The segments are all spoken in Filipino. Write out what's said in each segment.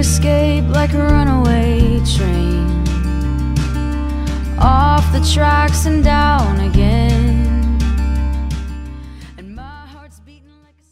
escape like a runaway train, off the tracks and down again. And my heart's beating like a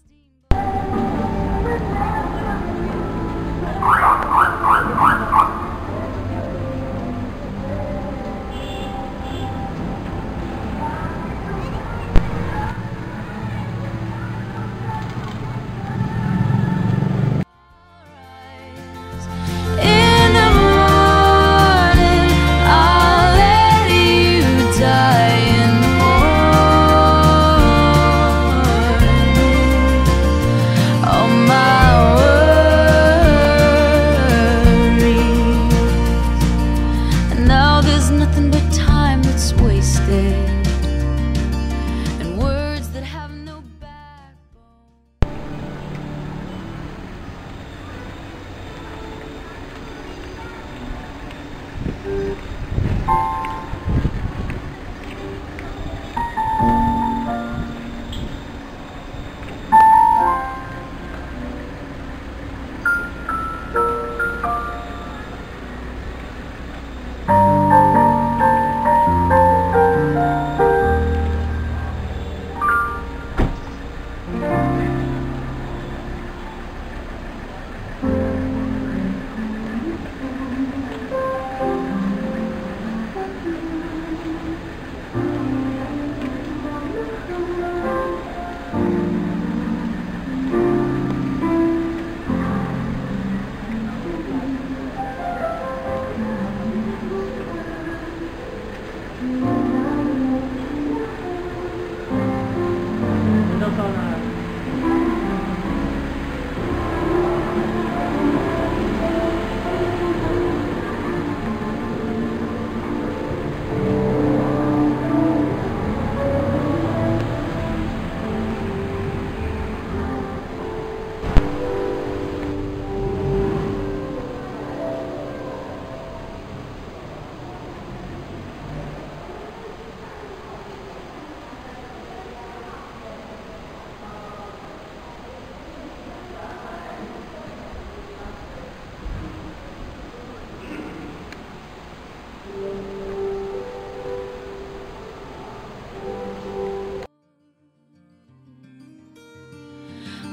nothing but time that's wasted, and words that have no backbone.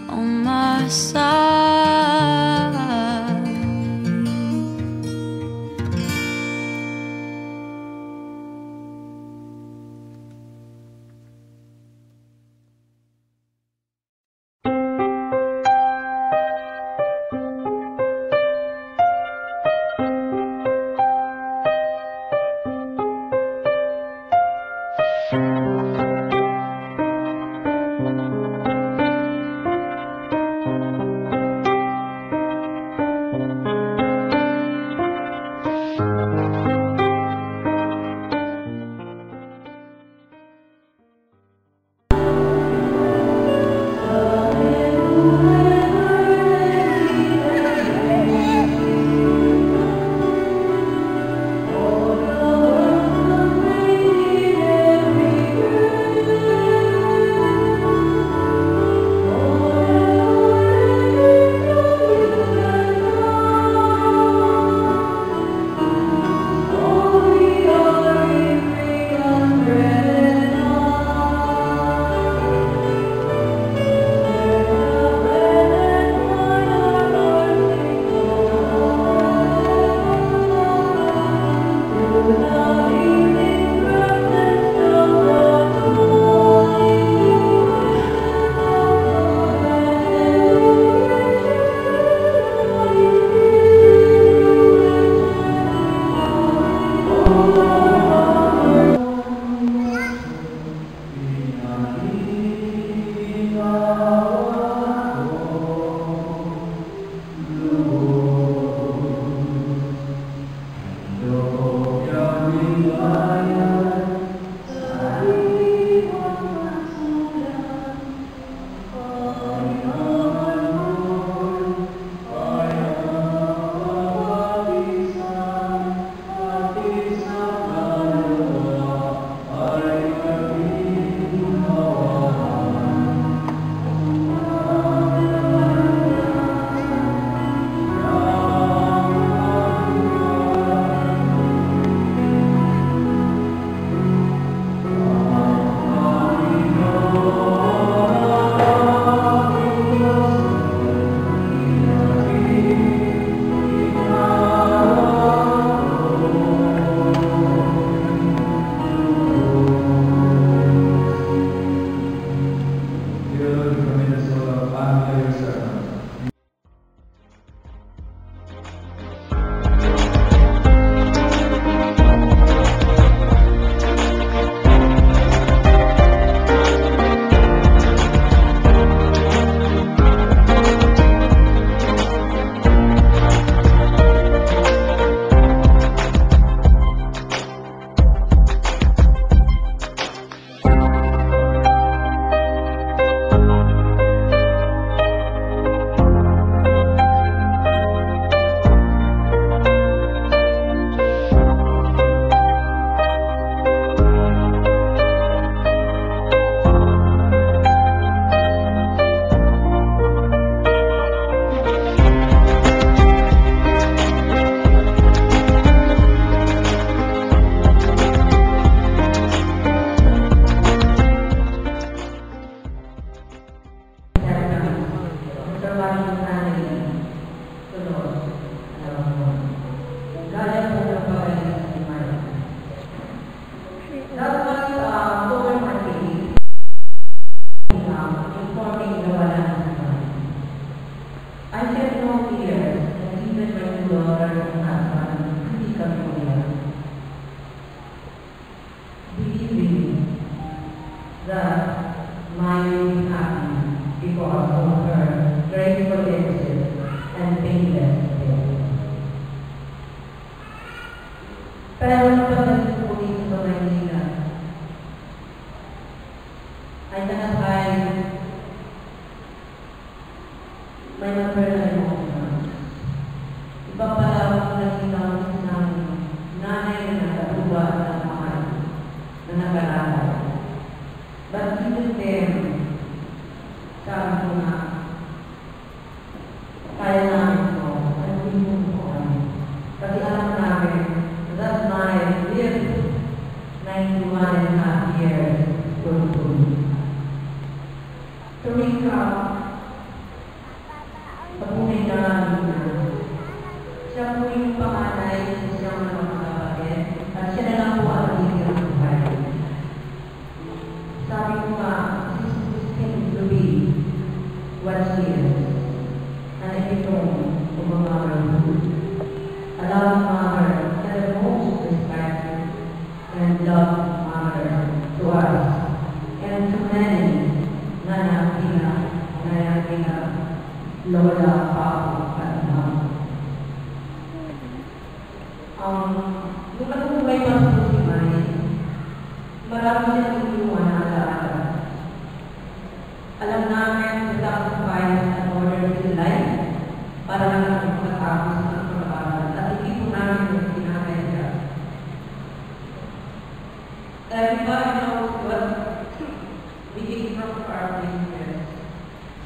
On my side, that my being happy because of her graceful exit and painless death. Pero pagdating ko dito sa Maynila, ay nakakay may nagpernal mo. Iba pala ang nakita ko sa nanay na nagatuwa ng mahal na nag-aaral. But even then, sabi ko na, kaya namin ito, at hindi mo ito kami. Kasi alam namin, that night lived 91.5 years fully. To recap, papunay na siya po yung panganay sa siyang mga kapatid at siya na lang po ang nagiging ng buhay. Sabi ko nga, this seems to be what she is. And ito, kung mga food. Allow mother to the most respect and love mother to us and to many na nakina lola, papa, at mama. Nung nagbubuhay pa sa si May, marami siyang iniwan na alaala. Alam namin na sacrifice and order in life para lang makatapos ng pag-aaral at hindi po namin yung sinakaya. Dahil ba knows what we take from our business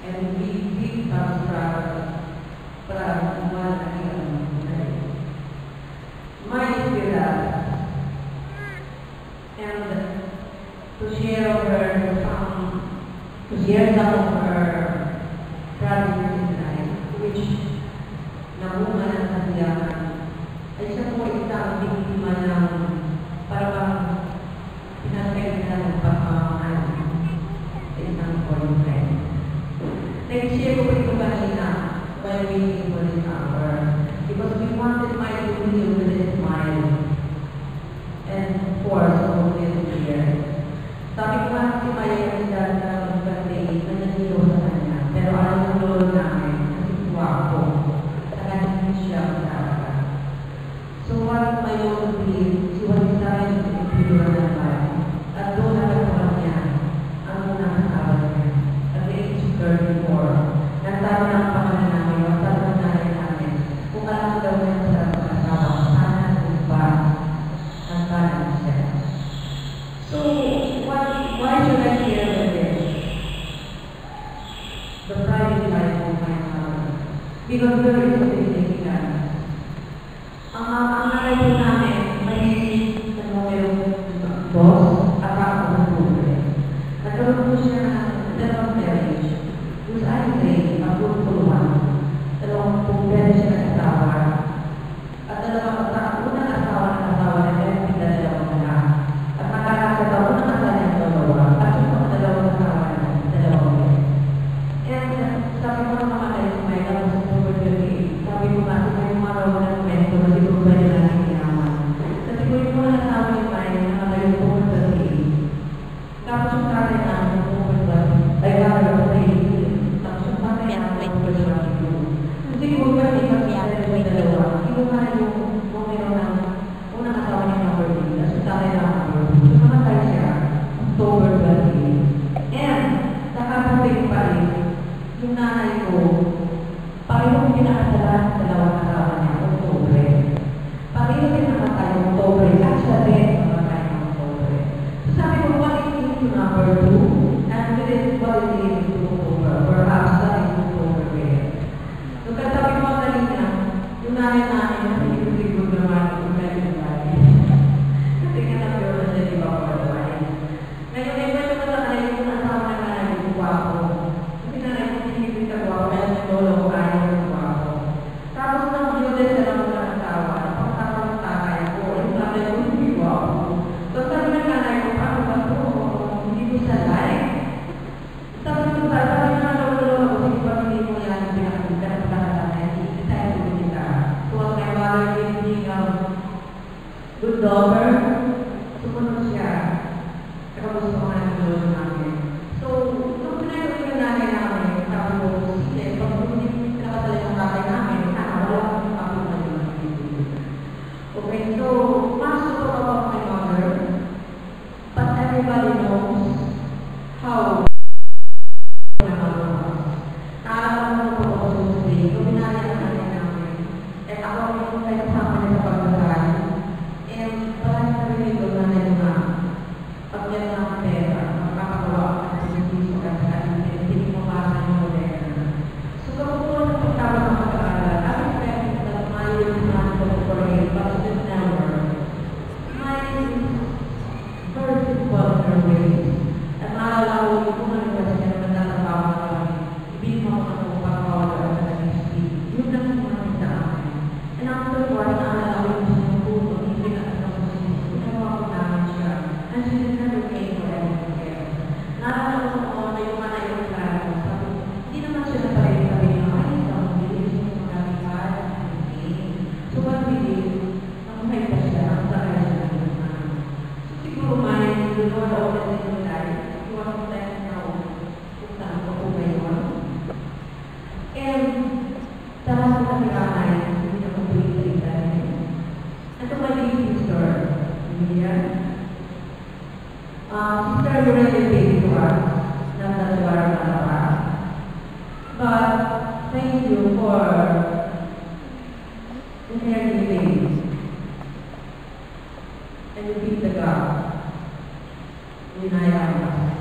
and we give us para kumuha na ang buhay. My experience and to share some of her tragedies in life, which namunga ng kasiyahan, ay siya po isang biktima ng parang pinagkailan ng pagmamahal sa isang boyfriend. Nag-share ko ito kanina while waiting for this hour because we wanted my to deal with this smile and of course all this fear. Sabi ko nga si Maya kasi dahil na mag-birthday na nanilo sa kanya pero alam ng lolo namin kasi guwapo saka hindi siya masarap. So what my lolo did, she was designed to be pure and life at doon nagkakaroon niya ang unang asawa niya at the age of 34. Nagsabi ng pangalan namin, magsabi ng nanay namin kung alam daw niya sa asawa, sana ba ang parang siya. So, why should I share with this? The private life of my father. Because there is a significance. Ang nanay po namin, may boss at ako ng buhay. Nagkaroon po siya ng dalawang marriage. Which I say, magpupuluhan. Dalawang pong pwede siya ng asawa. At dalawang unang asawa ng asawa na meron dalawang anak. At nakakasya daw unang asawa ng dalawa. At yung dalawang asawa ng dalawang yan. And sabi ko naman ay may dalawang sa super 28. Sabi ko nga, may mga raw ng mento na siguro ba nila natin kinaman. Kasi ko yung mga asawa yung may nakatayo po sa 38. Tapos yung tatay namin ng super 12 ay gagawin sa 38. Siguro ba hindi mag-iagay may dalawa? Siguro nga yung numero ng unang asawa niya number 3, tapos tatay na number 2. So namatay siya, October 28. And, nakapagpig pa rin, yung nanay ko, parehong pinakasala sa dalawang asawa niya, October. Parehong pinamatay ng October, at siya rin namatay ng October. So sabi ko, what is into number 2? And what is into October? Perhaps that is October there. So kasabi ko kanina, yung nanay namin na pinipigod naman yung medyo bali. Kasi nga na-pure na siya, di ba, for the wine. Ngayon, may medyo masanay yung asawa na nanay yung guwapo. Kasi nanay yung pinipig sa guwapo, And she never came for anything. Naalala ko na yung mga naiuklaro. Sabi, hindi naman siya napalit sabi niya, ay, ikaw, hindi siya magkakipad. So what we did, namuhay pa siya, ang tagal siya ng naman. So siguro may, you know, all the things in life, you want to let know kung saan ko po ngayon. And, tapos ko nakiramay, hindi na ko pinita rin. Ito my big sister, Mia. Sister already paid to us, nasa lugar na pa. But, thank you for inheriting and you beat the God. Winaya us.